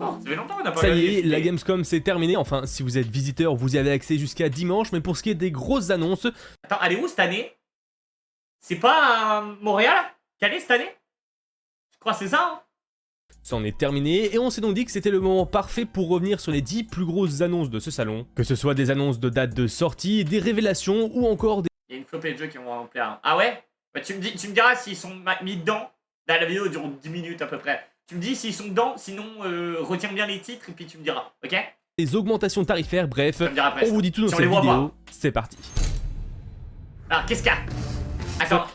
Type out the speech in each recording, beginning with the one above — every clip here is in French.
longtemps, ça fait longtemps qu'on n'a pas Ça regardé y est, les la films. Gamescom c'est terminé. Enfin, si vous êtes visiteur, vous y avez accès jusqu'à dimanche. Mais pour ce qui est des grosses annonces, Attends, elle est où cette année? C'est pas Montréal? Calais cette année? Je crois que c'est ça, hein? c'en est terminé. Et on s'est donc dit que c'était le moment parfait pour revenir sur les 10 plus grosses annonces de ce salon. Que ce soit des annonces de date de sortie, des révélations ou encore des... Il y a une flopée de jeux qui vont en plaire. Ah ouais? Bah tu me diras s'ils sont mis dedans. Là, la vidéo dure 10 minutes à peu près. Tu me dis s'ils sont dedans, sinon retiens bien les titres et puis tu me diras, ok? des augmentations tarifaires, bref, Ça me dira après, on vous dit tout dans si on cette les voit vidéo. pas. C'est parti. Alors, qu'est-ce qu'il y a? Attends.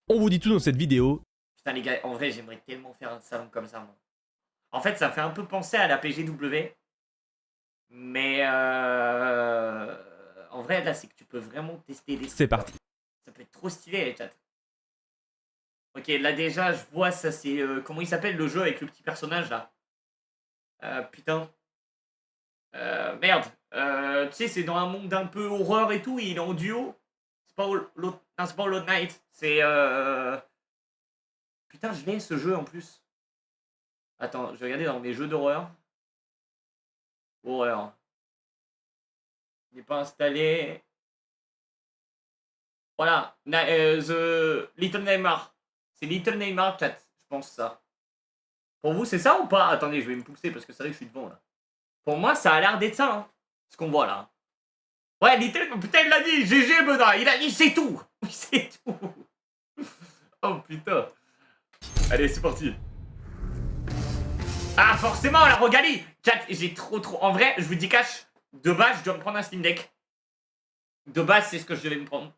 On vous dit tout dans cette vidéo. Putain les gars, en vrai j'aimerais tellement faire un salon comme ça moi. En fait ça me fait un peu penser à la PGW. Mais en vrai là c'est que tu peux vraiment tester des trucs. C'est parti. Ça peut être trop stylé les chats. Ok là déjà je vois ça c'est... comment il s'appelle le jeu avec le petit personnage là? Putain. Merde. Tu sais c'est dans un monde un peu horreur et tout et il est en duo. C'est pas Hollow Knight. C'est... Putain, je l'ai ce jeu en plus. Attends, je vais regarder dans mes jeux d'horreur. Horreur. Il n'est pas installé. Voilà. The Little Nightmare. C'est Little Nightmare, chat. Je pense ça. Pour vous, c'est ça ou pas? Attendez, je vais me pousser parce que c'est vrai que je suis devant là. Pour moi, ça a l'air d'être ça. Hein, ce qu'on voit là. Ouais, Little... Putain, il l'a dit. GG, Benoît. Il a dit c'est tout. C'est tout. Oh putain. Allez, c'est parti. Ah, forcément, la Rogalie. Chat, j'ai trop... En vrai, je vous dis cash, de base, je dois me prendre un Steam Deck. De base, c'est ce que je devais me prendre.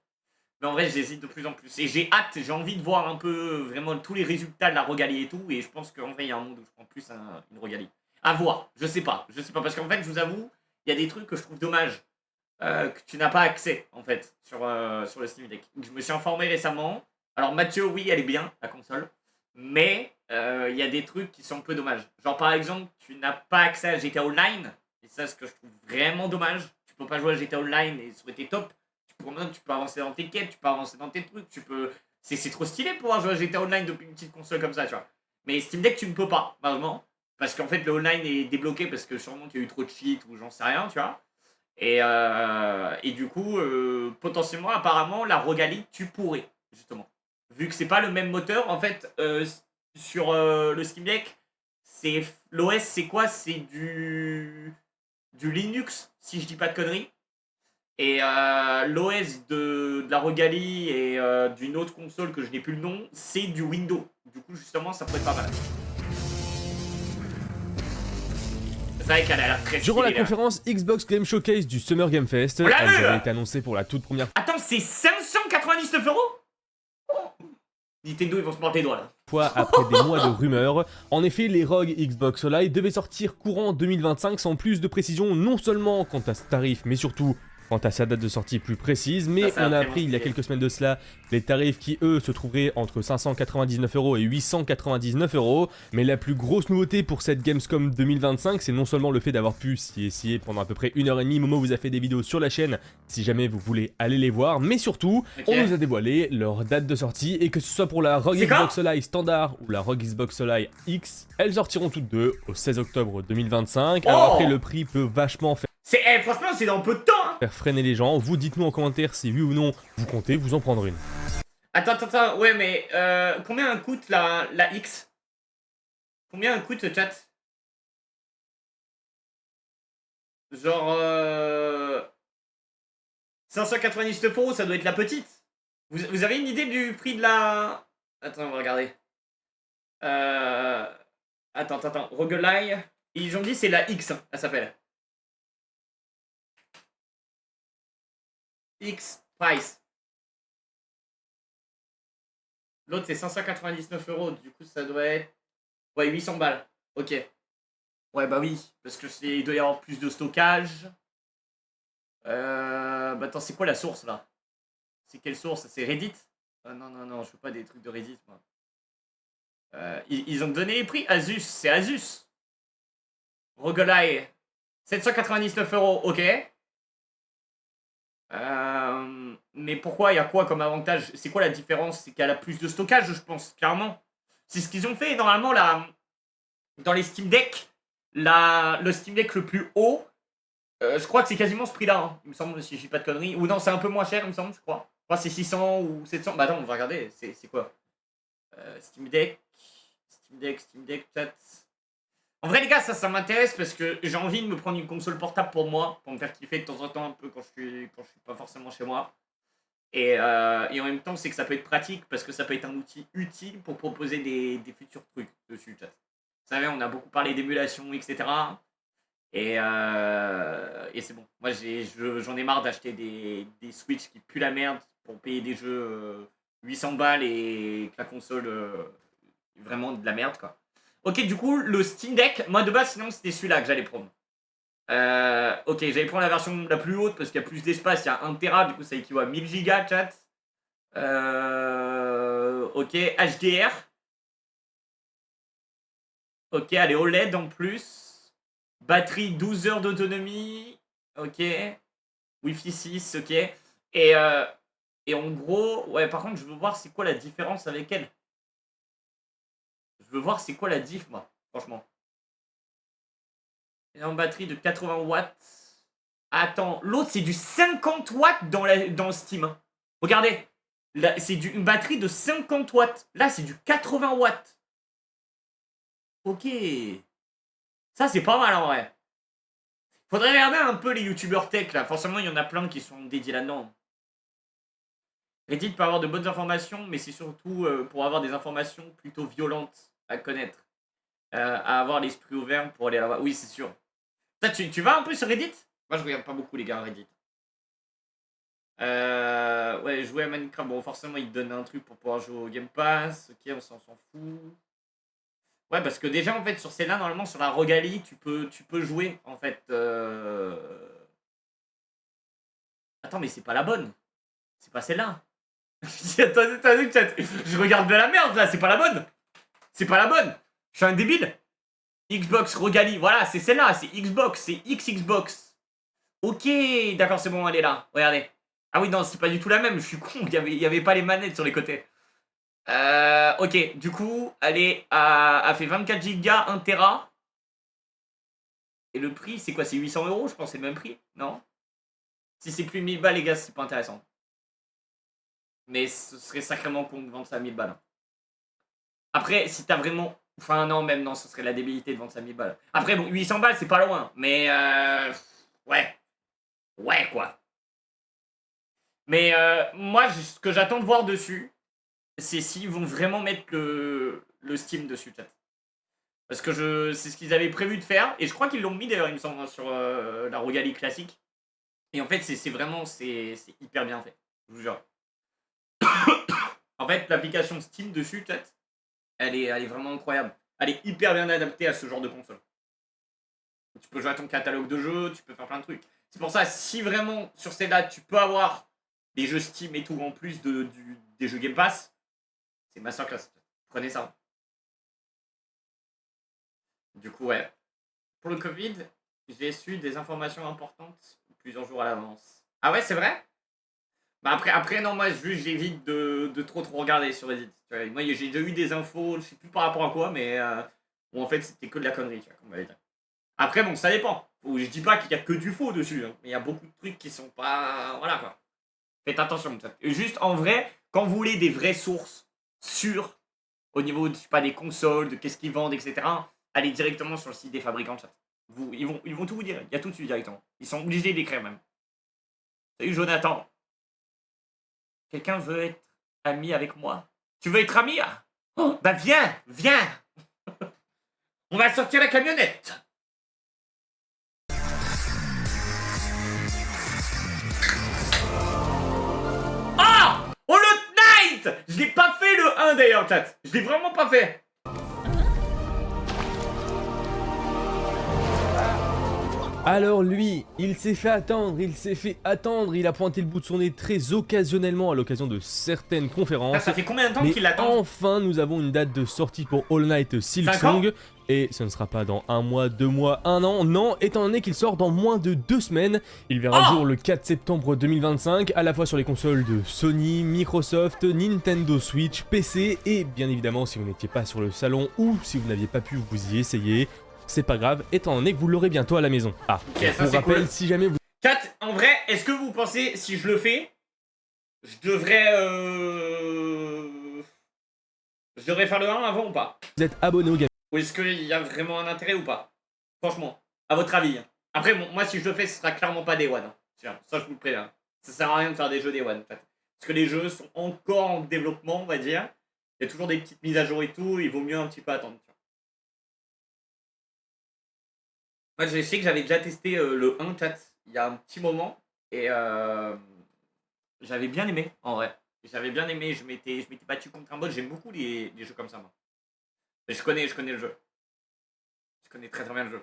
Mais en vrai, j'hésite de plus en plus. Et j'ai hâte, j'ai envie de voir un peu vraiment tous les résultats de la Rogalie et tout. Et je pense qu'en vrai, il y a un monde où je prends plus une Rogalie. À voir, je sais pas. Parce qu'en fait, je vous avoue, il y a des trucs que je trouve dommage. Que tu n'as pas accès, en fait, sur le Steam Deck. Je me suis informé récemment. Alors, Mathieu, oui, elle est bien, la console. Mais il y a des trucs qui sont un peu dommages. Genre par exemple, tu n'as pas accès à GTA Online. Et ça, c'est ce que je trouve vraiment dommage. Tu peux pas jouer à GTA Online et ça aurait été top. Tu peux avancer dans tes quêtes, tu peux avancer dans tes trucs. C'est trop stylé de pouvoir jouer à GTA Online depuis une petite console comme ça, tu vois. Mais Steam Deck, tu ne peux pas, malheureusement. Parce qu'en fait, le online est débloqué parce que sûrement il y a eu trop de cheats ou j'en sais rien, tu vois. Et du coup, potentiellement, apparemment, la Rogalie, tu pourrais, justement. Vu que c'est pas le même moteur, en fait, sur le Steam Deck, l'OS c'est quoi? C'est du Linux, si je dis pas de conneries. Et l'OS de la Rogalie et d'une autre console que je n'ai plus le nom, c'est du Windows. Du coup, justement, ça pourrait être pas mal. C'est vrai qu'elle a l'air très Durant la stylée, là. conférence Xbox Game Showcase du Summer Game Fest, On l'a elle vu, là. avait été annoncée pour la toute première Attends, c'est 599 €? Nintendo, ils vont se mordre les doigts, là. fois après des mois de rumeurs. En effet, les ROG Xbox Live devaient sortir courant 2025 sans plus de précision, non seulement quant à ce tarif, mais surtout quant à sa date de sortie plus précise. Mais Ça on a a appris il y a stylé. quelques semaines de cela les tarifs qui, eux, se trouveraient entre 599 € et 899 €. Mais la plus grosse nouveauté pour cette Gamescom 2025, c'est non seulement le fait d'avoir pu s'y essayer pendant à peu près 1h30. Momo vous a fait des vidéos sur la chaîne si jamais vous voulez aller les voir, mais surtout, Ok. on nous a dévoilé leur date de sortie, et que ce soit pour la ROG C'est quand Xbox Live standard ou la ROG Xbox Live X, elles sortiront toutes deux au 16 octobre 2025. Alors Oh après, le prix peut vachement Franchement, c'est dans peu de temps, hein. faire freiner les gens. Vous dites-nous en commentaire si oui ou non vous comptez vous en prendre une. Attends, ouais, mais combien elle coûte la X? Combien elle coûte, chat? Genre 599 €, ça doit être la petite. Vous avez une idée du prix de la... Attends, on va regarder. Attends. Roguelike. Ils ont dit c'est la X, hein, elle s'appelle. X price. L'autre c'est 599 €, du coup ça doit être... Ouais, 800 balles. Ok. Ouais, bah oui, parce que il doit y avoir plus de stockage. Bah attends, c'est quoi la source là? C'est quelle source? C'est Reddit? Non, je veux pas des trucs de Reddit moi. Ils ont donné les prix. Asus, c'est Asus. Roguelike. 799 €, ok. Mais pourquoi? Il y a quoi comme avantage? C'est quoi la différence? C'est qu'elle a plus de stockage, je pense, clairement. C'est ce qu'ils ont fait normalement là. Dans les Steam Deck, le Steam Deck le plus haut, je crois que c'est quasiment ce prix-là, hein, il me semble, si je dis pas de conneries. Ou non, c'est un peu moins cher, il me semble, je crois. Je crois que c'est 600 ou 700. Bah attends, on va regarder, c'est quoi Steam Deck, chat. En vrai, les gars, ça m'intéresse parce que j'ai envie de me prendre une console portable pour moi, pour me faire kiffer de temps en temps un peu quand je suis pas forcément chez moi. Et en même temps, c'est que ça peut être pratique parce que ça peut être un outil utile pour proposer des futurs trucs dessus, chat. Vous savez, on a beaucoup parlé d'émulation, etc. Et c'est bon. Moi, j'en ai marre d'acheter des Switch qui puent la merde pour payer des jeux 800 balles et que la console est vraiment de la merde, quoi. Ok, du coup, le Steam Deck, moi de base, sinon, c'était celui-là que j'allais prendre. Ok, j'allais prendre la version la plus haute parce qu'il y a plus d'espace, il y a 1 Tera, du coup, ça équivaut à 1000 Go, chat. Ok, HDR. Ok, allez, OLED en plus. Batterie 12 heures d'autonomie. Ok. Wi-Fi 6, ok. Et en gros, ouais, par contre, je veux voir c'est quoi la différence avec elle. Je veux voir c'est quoi la diff, moi, franchement. Et en batterie de 80 watts. Attends, l'autre, c'est du 50 watts dans Steam. Hein. Regardez. C'est une batterie de 50 watts. Là, c'est du 80 watts. Ok. Ça, c'est pas mal, en vrai. Faudrait regarder un peu les youtubeurs tech, là. Forcément, il y en a plein qui sont dédiés là-dedans. Reddit peut avoir de bonnes informations, mais c'est surtout pour avoir des informations plutôt violentes à connaître. À avoir l'esprit ouvert pour aller là-bas. Oui, c'est sûr. Toi, tu vas un peu sur Reddit? Moi, je regarde pas beaucoup, les gars, Reddit. Ouais, jouer à Minecraft. Bon, forcément, il te donne un truc pour pouvoir jouer au Game Pass. Ok, on s'en fout. Ouais, parce que déjà, en fait, sur celle-là, normalement, sur la Rogalie, tu peux jouer, en fait. Attends, mais c'est pas la bonne. C'est pas celle-là. Attendez, chat. Je regarde de la merde, là. C'est pas la bonne. C'est pas la bonne. Je suis un débile. Xbox Rogalie. Voilà, c'est celle-là. C'est Xbox. C'est Xbox. Ok, d'accord, c'est bon, elle est là. Regardez. Ah oui, non, c'est pas du tout la même. Je suis con. Il y avait pas les manettes sur les côtés. Ok, du coup, elle fait 24 Go, 1 Tera. Et le prix, c'est quoi? C'est 800 €, je pense, c'est le même prix, non? Si c'est plus 1000 balles, les gars, c'est pas intéressant. Mais ce serait sacrément con de vendre ça à 1000 balles. Après, si t'as vraiment... Enfin, non, même non, ce serait la débilité de vendre ça à 1000 balles. Après, bon, 800 balles, c'est pas loin. Mais, ouais. Ouais, quoi. Mais, moi, ce que j'attends de voir dessus, c'est s'ils vont vraiment mettre le Steam dessus, chat. Parce que c'est ce qu'ils avaient prévu de faire. Et je crois qu'ils l'ont mis, d'ailleurs, il me semble, sur la Rogalie classique. Et en fait, c'est vraiment... C'est hyper bien fait. Je vous jure. En fait, l'application Steam dessus, chat, elle est vraiment incroyable. Elle est hyper bien adaptée à ce genre de console. Tu peux jouer à ton catalogue de jeux, tu peux faire plein de trucs. C'est pour ça, si vraiment, sur celle-là, tu peux avoir des jeux Steam et tout, en plus des jeux Game Pass, c'est masterclass. Prenez ça. Du coup, ouais. Pour le Covid, j'ai su des informations importantes plusieurs jours à l'avance. Ah ouais, c'est vrai? Bah après, non, moi, juste, j'évite de trop regarder sur Reddit. Moi, j'ai déjà eu des infos, je sais plus par rapport à quoi, mais où en fait, c'était que de la connerie, tu vois, comme on m'avait dit. Après, bon, ça dépend. Je dis pas qu'il y a que du faux dessus, hein, mais il y a beaucoup de trucs qui sont pas... Voilà, quoi. Faites attention. Juste, en vrai, quand vous voulez des vraies sources sûres, au niveau, je sais pas, des consoles, de qu'est-ce qu'ils vendent, etc., allez directement sur le site des fabricants de chat. Ils vont tout vous dire. Il y a tout dessus directement. Ils sont obligés d'écrire même. Salut Jonathan. Quelqu'un veut être ami avec moi? Tu veux être ami? Oh, bah viens. On va sortir la camionnette. Ah! Oh, le Knight! Je l'ai pas fait le 1 d'ailleurs, chat. Je l'ai vraiment pas fait. Alors lui, il s'est fait attendre, il a pointé le bout de son nez très occasionnellement à l'occasion de certaines conférences. Ça fait combien de temps mais qu'il l'attend? enfin, nous avons une date de sortie pour Hollow Knight Silksong. Et ce ne sera pas dans 1 mois, 2 mois, 1 an, non, étant donné qu'il sort dans moins de 2 semaines. Il verra le jour le 4 septembre 2025, à la fois sur les consoles de Sony, Microsoft, Nintendo Switch, PC, et bien évidemment, si vous n'étiez pas sur le salon ou si vous n'aviez pas pu vous y essayer, c'est pas grave, étant donné que vous l'aurez bientôt à la maison. Ah, Ok, je ça, vous c'est rappelle, cool. si jamais vous Chat, en vrai, est-ce que vous pensez, si je le fais, je devrais faire le 1 avant ou pas? êtes abonné au Game Ou est-ce qu'il y a vraiment un intérêt ou pas? Franchement, à votre avis. Après, bon, moi, si je le fais, ce sera clairement pas Day One. Hein. Tiens, ça, je vous le préviens. Ça sert à rien de faire des jeux Day One, en fait. Parce que les jeux sont encore en développement, on va dire. Il y a toujours des petites mises à jour et tout, il vaut mieux un petit peu attendre. Tu vois. Moi, je sais que j'avais déjà testé le 1 chat il y a un petit moment. Et j'avais bien aimé, en vrai. J'avais bien aimé, je m'étais battu contre un bot. J'aime beaucoup les jeux comme ça, moi. Et je connais le jeu. Je connais très très bien le jeu.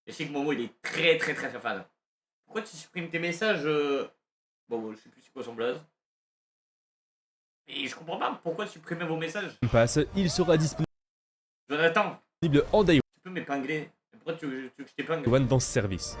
Et je sais que Momo, il est très très très très fan. Pourquoi tu supprimes tes messages Bon, je sais plus c'est quoi son blaze. Et je comprends pas pourquoi tu supprimez vos messages. Pass, il sera disponible Jonathan, en Day tu peux m'épingler. Pourquoi tu veux que je t'épingle? One dans ce service.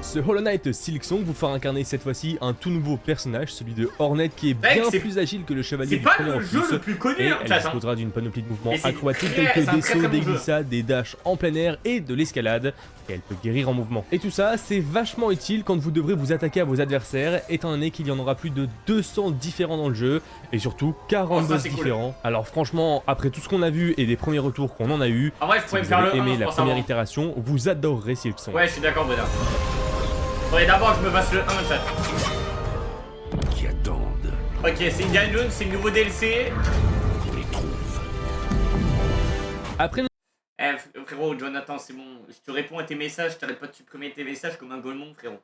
Ce Hollow Knight Silksong vous fera incarner cette fois-ci un tout nouveau personnage, celui de Hornet, qui est Mec, bien c'est- plus agile que le chevalier C'est du pas premier en le jeu plus. le plus connu, Et hein, elle chat. Hein. disposera d'une panoplie de mouvements Et c'est aquatiques très- tels que c'est un des très, sauts, très des bon jeu. glissades, des dashs en plein air et de l'escalade. Et elle peut guérir en mouvement. Et tout ça, c'est vachement utile quand vous devrez vous attaquer à vos adversaires, étant donné qu'il y en aura plus de 200 différents dans le jeu, et surtout 40 Oh, ça, boss c'est cool. différents. Alors franchement, après tout ce qu'on a vu et des premiers retours qu'on en a eu, En vrai, je si pourrais me vous faire le avez 1, aimé je la pense première avant. itération, vous adorerez Silksong. Ouais, je suis d'accord, Benoît. Faudrait d'abord que je me fasse le 1, chat. Qui attendent, Ok, c'est Indiana Jones, c'est le nouveau DLC. on les trouve. Après Frérot, Jonathan, c'est bon. Je te réponds à tes messages, t'arrêtes pas de supprimer tes messages comme un golemon, frérot.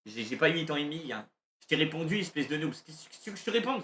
J'ai pas 8 ans et demi, hein. Je t'ai répondu, espèce de noob. Qu'est-ce que tu veux que je te réponde?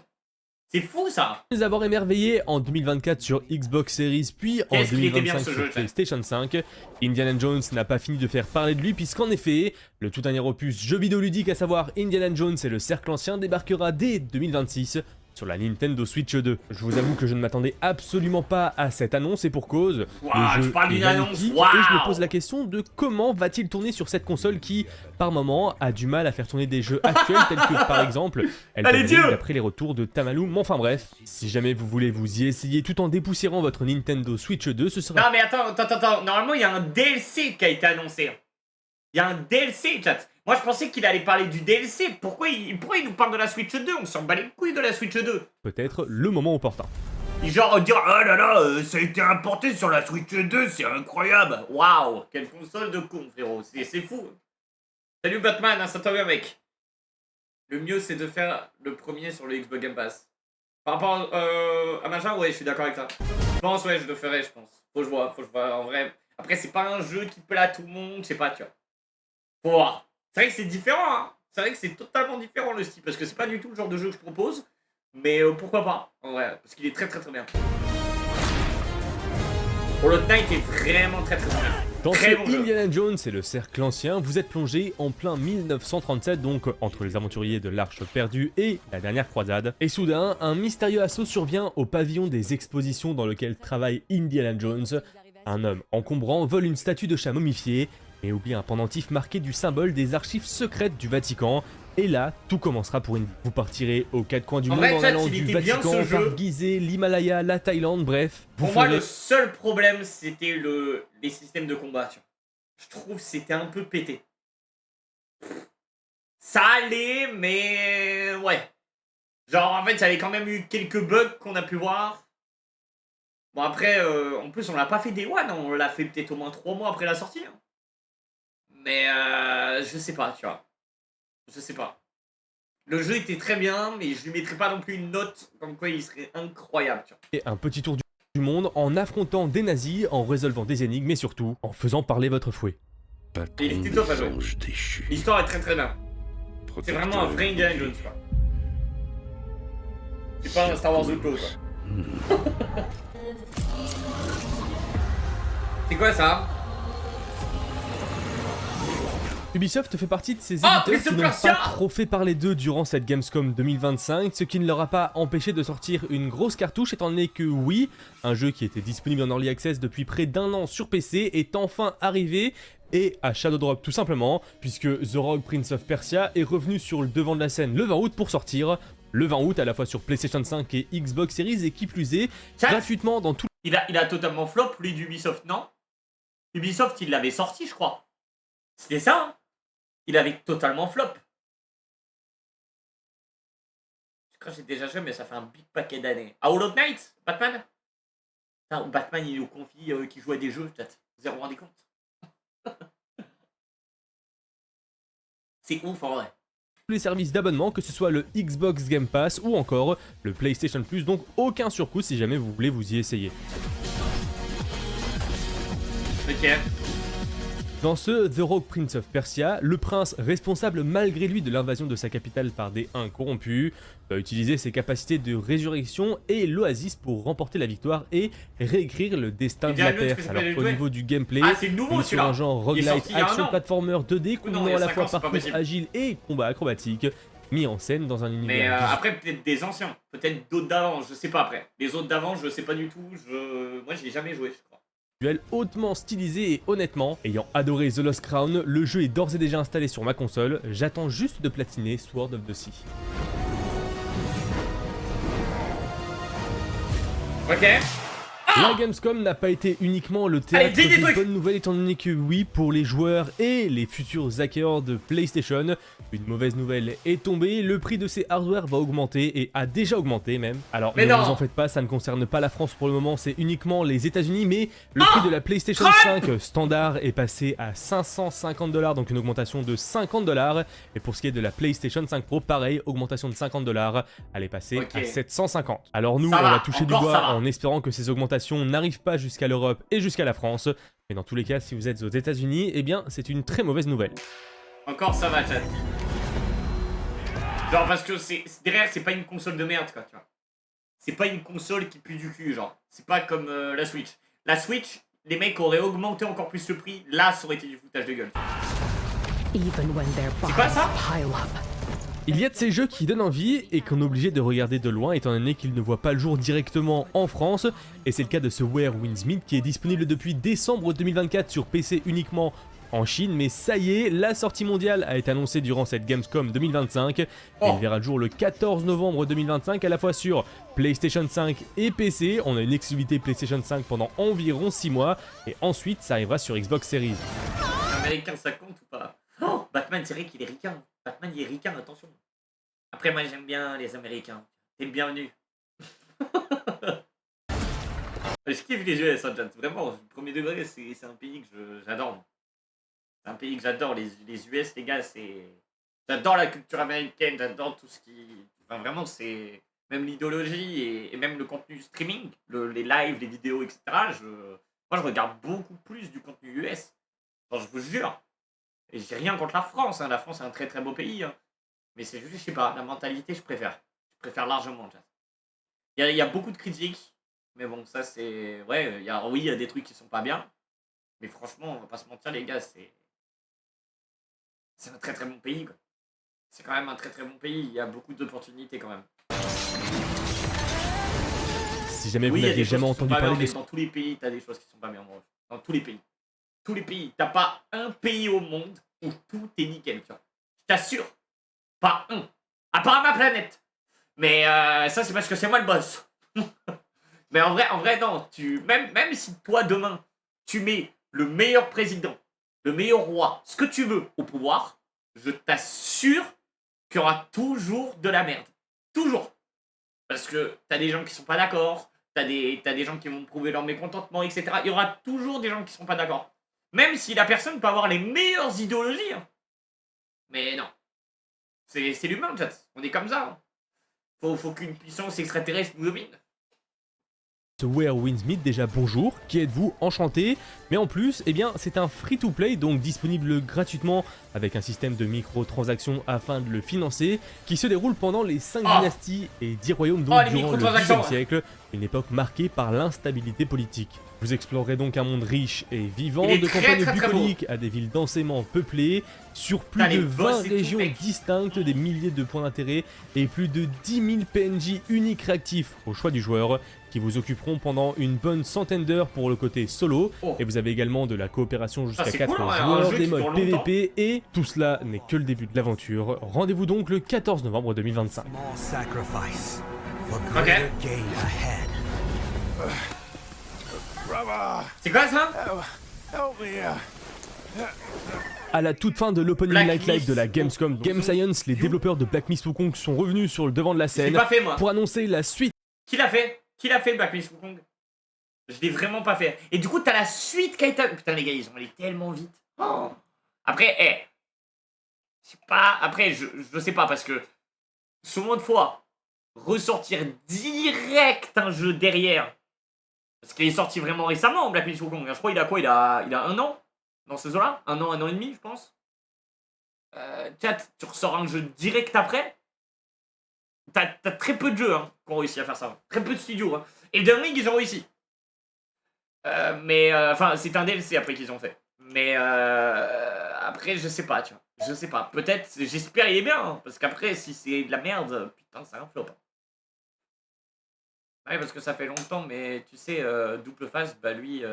C'est fou, ça. nous avoir émerveillés en 2024 sur Xbox Series puis en Qu'est-ce qu'il était bien, 2025 ce sur jeu, PlayStation 5, Indiana Jones n'a pas fini de faire parler de lui puisqu'en effet, le tout dernier opus jeu vidéo ludique à savoir Indiana Jones et le Cercle Ancien débarquera dès 2026 sur la Nintendo Switch 2. Je vous avoue que je ne m'attendais absolument pas à cette annonce et pour cause, Waouh, le tu jeu parles est d'une annonce, magnifique waouh. et je me pose la question de comment va-t-il tourner sur cette console qui, par moment, a du mal à faire tourner des jeux actuels tels que par exemple Allez, Elden Dieu. Ring d'après les retours de Tamaloum. Enfin bref, si jamais vous voulez vous y essayer tout en dépoussiérant votre Nintendo Switch 2, ce sera Non, mais attends. Normalement, il y a un DLC qui a été annoncé. Il y a un DLC, chat. Moi, je pensais qu'il allait parler du DLC. Pourquoi il nous parle de la Switch 2? On s'en bat les couilles de la Switch 2. peut-être le moment opportun. Et genre, dire, oh là là, ça a été importé sur la Switch 2, c'est incroyable. Waouh, quelle console de con, frérot. C'est fou. Salut Batman, hein, ça tombe bien, mec. Le mieux, c'est de faire le premier sur le Xbox Game Pass. Par rapport à machin, ouais, je suis d'accord avec ça. Je pense, ouais, je le ferai, je pense. Faut que je vois, en vrai. Après, c'est pas un jeu qui plaît à tout le monde, je sais pas, tu vois. Faut voir. C'est vrai que c'est différent, hein. C'est vrai que c'est totalement différent le style, parce que c'est pas du tout le genre de jeu que je propose. Mais pourquoi pas, en vrai, parce qu'il est très très très bien. Hollow Knight est vraiment très très bien. Dans Très ce bon jeu. Indiana Jones et le Cercle Ancien, vous êtes plongé en plein 1937, donc entre les aventuriers de l'Arche perdue et la dernière croisade. Et soudain, un mystérieux assaut survient au pavillon des expositions dans lequel travaille Indiana Jones. Un homme encombrant vole une statue de chat momifié et oublie un pendentif marqué du symbole des archives secrètes du Vatican. Et là, tout commencera pour Indy. Vous partirez aux quatre coins du En monde vrai, en chat, allant il du était bien, Vatican ce par jeu. Gizeh, l'Himalaya, la Thaïlande, bref. Vous Pour moi, ferez le seul problème, c'était les systèmes de combat. Tu vois. Je trouve que c'était un peu pété. Ça allait, mais ouais. Genre, en fait, il y avait quand même eu quelques bugs qu'on a pu voir. Bon, après, en plus, on l'a pas fait Day One, on l'a fait peut-être au moins 3 mois après la sortie. Hein. Mais je sais pas, tu vois. Je sais pas. Le jeu était très bien, mais je lui mettrais pas non plus une note comme quoi il serait incroyable, tu vois. Et un petit tour du monde en affrontant des nazis, en résolvant des énigmes et surtout en faisant parler votre fouet. Patron Il était des top à jouer. anges déchus. L'histoire est très très bien. C'est Protecteur vraiment un vrai Indiana Jones, quoi. C'est pas un Star Wars de Clos, quoi. C'est quoi ça? Ubisoft fait partie de ces Ah, éditeurs Prince qui of n'ont Persia pas trop fait parler d'eux durant cette Gamescom 2025, ce qui ne leur a pas empêché de sortir une grosse cartouche étant donné que oui, un jeu qui était disponible en Early Access depuis près d'1 an sur PC est enfin arrivé et à Shadow Drop tout simplement, puisque The Rogue Prince of Persia est revenu sur le devant de la scène le 20 août pour sortir le 20 août à la fois sur PlayStation 5 et Xbox Series et qui plus est, Chat. gratuitement dans tout. Il a totalement flop, lui d'Ubisoft, non? Ubisoft, il l'avait sorti, je crois. C'était ça, hein? Il avait totalement flop. Je crois que j'ai déjà joué, mais ça fait un big paquet d'années. Ah, Hollow Knight? Batman? Putain, Batman, il est au conflit qui joue à des jeux, peut-être. Vous vous rendez compte? C'est ouf, en vrai. Tous les services d'abonnement, que ce soit le Xbox Game Pass ou encore le PlayStation Plus, donc aucun surcoût si jamais vous voulez vous y essayer. Ok. Dans ce The Rogue Prince of Persia, le prince, responsable malgré lui de l'invasion de sa capitale par des Huns corrompus, va utiliser ses capacités de résurrection et l'oasis pour remporter la victoire et réécrire le destin de la Terre. Alors au niveau du gameplay, Ah, c'est nouveau on est sur un celui-là. genre Il est roguelite, sorti il y a un action an. platformer 2D, Non, combinant il y a à la 5 fois ans, c'est pas parcours possible. agile et combat acrobatique, mis en scène dans un Mais univers. après, peut-être des anciens. Peut-être d'autres d'avant, je sais pas après. Les autres d'avant, je sais pas du tout. Moi, j'y ai jamais joué, je crois. Visuel hautement stylisé et honnêtement, ayant adoré The Lost Crown, le jeu est d'ores et déjà installé sur ma console, j'attends juste de platiner Sword of the Sea. Ok. La Gamescom n'a pas été uniquement le Allez, théâtre dis des des trucs. bonnes nouvelles étant donné que oui, pour les joueurs et les futurs hackers de PlayStation, une mauvaise nouvelle est tombée, le prix de ces hardware va augmenter et a déjà augmenté même. Alors Mais ne non. vous en faites pas, ça ne concerne pas la France pour le moment, c'est uniquement les États-Unis, mais le prix de la PlayStation Trump 5 standard est passé à 550$, donc une augmentation de 50$, et pour ce qui est de la PlayStation 5 Pro, pareil, augmentation de 50$, elle est passée Ok. à 750. Alors nous, Ça on va, va toucher du encore ça bois va. en espérant que ces augmentations n'arrivent pas jusqu'à l'Europe et jusqu'à la France, mais dans tous les cas, si vous êtes aux États-Unis, eh bien, c'est une très mauvaise nouvelle. Encore ça va, chat. Genre, parce que derrière, c'est pas une console de merde, quoi, tu vois. C'est pas une console qui pue du cul, genre. C'est pas comme la Switch. La Switch, les mecs auraient augmenté encore plus le prix. Là, ça aurait été du foutage de gueule. Even when their C'est quoi ça? bodies pile up. Il y a de ces jeux qui donnent envie et qu'on est obligé de regarder de loin étant donné qu'ils ne voient pas le jour directement en France, et c'est le cas de ce Where Winds Meet qui est disponible depuis décembre 2024 sur PC uniquement en Chine, mais ça y est, la sortie mondiale a été annoncée durant cette Gamescom 2025, et Oh. il verra le jour le 14 novembre 2025 à la fois sur PlayStation 5 et PC. On a une exclusivité PlayStation 5 pendant environ 6 mois, et ensuite ça arrivera sur Xbox Series. Américain, ça compte ou pas? Oh, Batman, c'est vrai qu'il est ricain. Batman, il est ricain, attention. Après, moi, j'aime bien les Américains. T'es le bienvenu. Je kiffe les US, hein, Jan. Vraiment, premier degré, c'est un pays que j'adore. C'est un pays que j'adore. Les US, les gars, c'est... J'adore la culture américaine, j'adore tout ce qui... Enfin, vraiment, c'est... Même l'idéologie et même le contenu streaming, les lives, les vidéos, etc. Moi, je regarde beaucoup plus du contenu US. Genre, je vous jure. Et j'ai rien contre la France, hein. La France est un très très beau pays. Hein. Mais c'est juste, je sais pas, la mentalité, je préfère. Je préfère largement. Il y a beaucoup de critiques. Mais bon, ça c'est... Ouais, il y a des trucs qui sont pas bien. Mais franchement, on va pas se mentir, les gars, c'est un très très bon pays, quoi. C'est quand même un très très bon pays. Il y a beaucoup d'opportunités quand même. Si jamais vous Oui, il y a n'aviez des jamais choses qui sont entendu pas bien, parler de mais dans tous les pays, t'as des choses qui sont pas bien. Bon, dans tous les pays. Tous les pays. T'as pas un pays au monde où tout est nickel, tu vois. Je t'assure. Pas un. À part ma planète. Mais ça, c'est parce que c'est moi le boss. Mais en vrai, non. Même si toi, demain, tu mets le meilleur président, le meilleur roi, ce que tu veux au pouvoir, je t'assure qu'il y aura toujours de la merde. Toujours. Parce que t'as des gens qui sont pas d'accord, t'as des gens qui vont prouver leur mécontentement, etc. Il y aura toujours des gens qui sont pas d'accord. Même si la personne peut avoir les meilleures idéologies. Hein. Mais non. C'est l'humain, chat. On est comme ça. Hein. Faut qu'une puissance extraterrestre nous domine. Where Winds Meet, déjà bonjour, qui êtes-vous? Enchanté. Mais en plus, eh bien, c'est un free-to-play, donc disponible gratuitement avec un système de microtransactions afin de le financer, qui se déroule pendant les 5 Oh. dynasties et 10 royaumes, donc les durant le microtransactions. 10e siècle, une époque marquée par l'instabilité politique. Vous explorerez donc un monde riche et vivant, Il est de très, campagnes très, très beau. bucoliques à des villes densément peuplées, Sur plus Putain, les de boss 20 et tout, régions mec. distinctes, des milliers de points d'intérêt et plus de 10 000 PNJ uniques réactifs au choix du joueur qui vous occuperont pendant une bonne centaine d'heures pour le côté solo. Oh. Et vous avez également de la coopération jusqu'à c'est 4 cool, ouais, un joueurs, jeu des qui modes dure longtemps. PVP et tout cela n'est que le début de l'aventure. Rendez-vous donc le 14 novembre 2025. Small sacrifice for Ok. greater gain ahead. C'est quoi ça? À la toute fin de l'Opening Black Night Live Myth de la Gamescom Game Science, les développeurs de Black Myth Wukong sont revenus sur le devant de la Je l'ai scène pas fait moi. pour annoncer la suite Qui l'a fait? Qui l'a fait Black Myth Wukong? Je l'ai vraiment pas fait. Et du coup, t'as la suite qui a été... Putain, les gars, ils ont allé tellement vite. Oh. Après, je sais pas... Après, je sais pas, parce que... Souvent de fois, ressortir direct un jeu derrière... Parce qu'il est sorti vraiment récemment, Black Myth Wukong. Je crois qu'il a quoi? Il a 1 an? Dans ce zoo-là? 1 an, 1 an et demi, je pense. Chat, tu ressors un jeu direct après? T'as très peu de jeux hein, qui ont réussi à faire ça. Très peu de studios. Hein. Et Elden Ring, ils ont réussi. Enfin, c'est un DLC après qu'ils ont fait. Mais après, je sais pas, tu vois. Je sais pas. Peut-être, j'espère il est bien. Hein, parce qu'après, si c'est de la merde, putain, c'est un flop. Ouais, parce que ça fait longtemps, mais tu sais, Double Face, bah lui,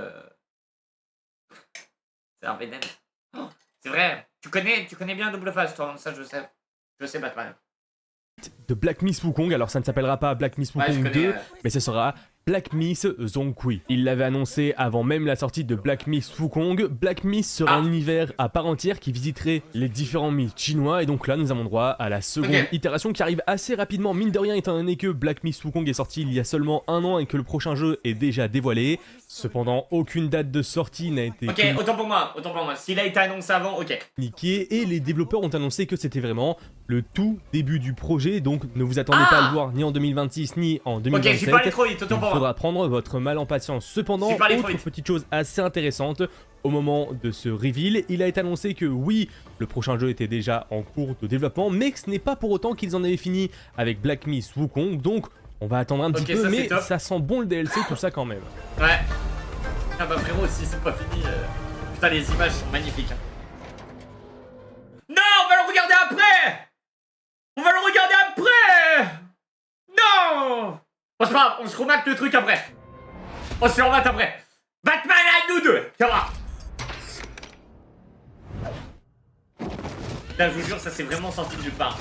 c'est un vénène. Oh, c'est vrai. Tu connais bien Double Face, toi, ça je sais. Je sais Batman. de Black Myth Wukong. Alors ça ne s'appellera pas Black Myth Ouais, je Wukong connais, 2, mais ce sera Black Myth Zhonghui. Il l'avait annoncé avant même la sortie de Black Myth Wukong. Black Myth sera un univers à part entière qui visiterait les différents mythes chinois, et donc là nous avons droit à la seconde itération qui arrive assez rapidement, mine de rien, étant donné que Black Myth Wukong est sorti il y a seulement 1 an et que le prochain jeu est déjà dévoilé. Cependant, aucune date de sortie n'a été Ok, autant pour moi. S'il a été annoncé avant, ok. communiquée, et les développeurs ont annoncé que c'était vraiment le tout début du projet, donc ne vous attendez pas à le voir ni en 2026 ni en 2027. Ok, j'ai parlé trop vite, autant Il pour moi. faudra prendre votre mal en patience. Cependant, J'ai parlé trop autre vite. petite chose assez intéressante, au moment de ce reveal, il a été annoncé que oui, le prochain jeu était déjà en cours de développement, mais que ce n'est pas pour autant qu'ils en avaient fini avec Black Myth Wukong, donc on va attendre un petit peu, ça, mais top. ça sent bon le DLC, tout ça quand même. Ouais. Ah bah frérot, si c'est pas fini, putain les images sont magnifiques. Hein. Non, on va le regarder après. On va le regarder après. Non. Bon, c'est pas grave, on se remate le truc après. On se remate après. Batman à nous deux, ça va. Là, je vous jure, ça s'est vraiment sorti de nulle part.